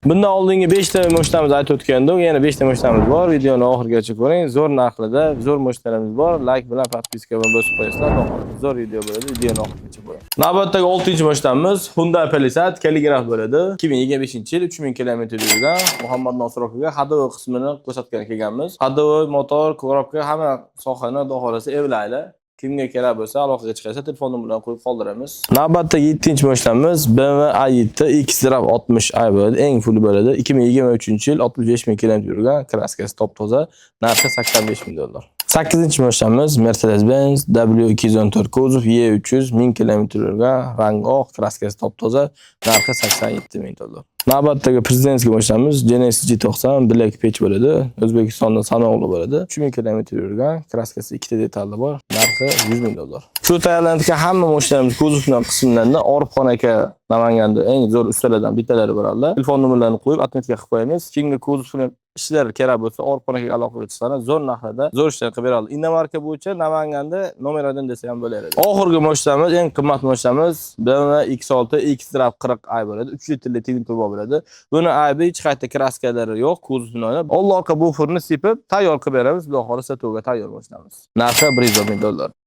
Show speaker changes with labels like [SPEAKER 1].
[SPEAKER 1] Bundan oldingi 5 ta mo'shtamiz aytib o'tgandik. Yana 5 ta mo'shtamiz bor. Videoni oxirigacha ko'ring. Zo'r narxlarda, zo'r mo'shtlarimiz bor. Like bilan podpiska bilan bosib qo'yasizlar. Zo'r video bo'ladi. Videoni oxirigacha ko'ring. Navbatdagi 6-mo'shtamiz Hyundai Palisade Caligraph bo'ladi. 2025-yil 3000 km yurgan Muhammad Nosir akaga hadovo qismini ko'rsatgan kelganmiz. Hadovo, motor, korobka hamma sohani xudo xolasa evlaydi. Kimga kerak bo'lsa aloqaga chiqarsa telefon nomerini qo'yib qoldiramiz. Navbatdagi 7-mo'shtamiz BMW i7 X-Drive 60i bo'ladi. Eng fulli bo'ladi. 2023-yil 65000 km yurgan, kraskasi top toza, narxi $85,000. 8-mo'shtamiz Mercedes-Benz W214 kuzov E300 1000 km yurgan, rangi oq, kraskasi top toza, narxi $87,000. Navbatdagi prezidentskiy mo'shtamiz Genesis G90 Black Patch bo'ladi. O'zbekistonda sanoqli bo'ladi. 3000 km yurgan, kraskasi 2 ta detalli bor, narxi $100,000. Shu tayyorlanadigan hamma mo'shlarimiz kuzovdan qismlarida Orifxon aka Namanganda eng zo'r ustalardan bittalari bo'ladi. Telefon nomerlarini qo'yib atmetga qilib qo'yamiz. Kimga kuzovdan ishlar kerak bo'lsa Orifxon akaga aloqaga chiqsana, zo'r narxlarda zo'r ishlar qilib beradi. Innomarka bo'yicha Namanganda nomerlardan desa ham bo'lar edi. Oxirgi mo'shtamiz, eng qimmat mo'shtamiz BMW X6 X-Drive 40i bo'ladi. 3 litrli twin turbo bo'ladi. Buni aybi hech qayta kraskalari yo'q, kuzovdan. Alloqa buferni sepib tayyor qilib beramiz. Xudo xolasa sotuvga tayyor mo'shtamiz. Narxi $100,000.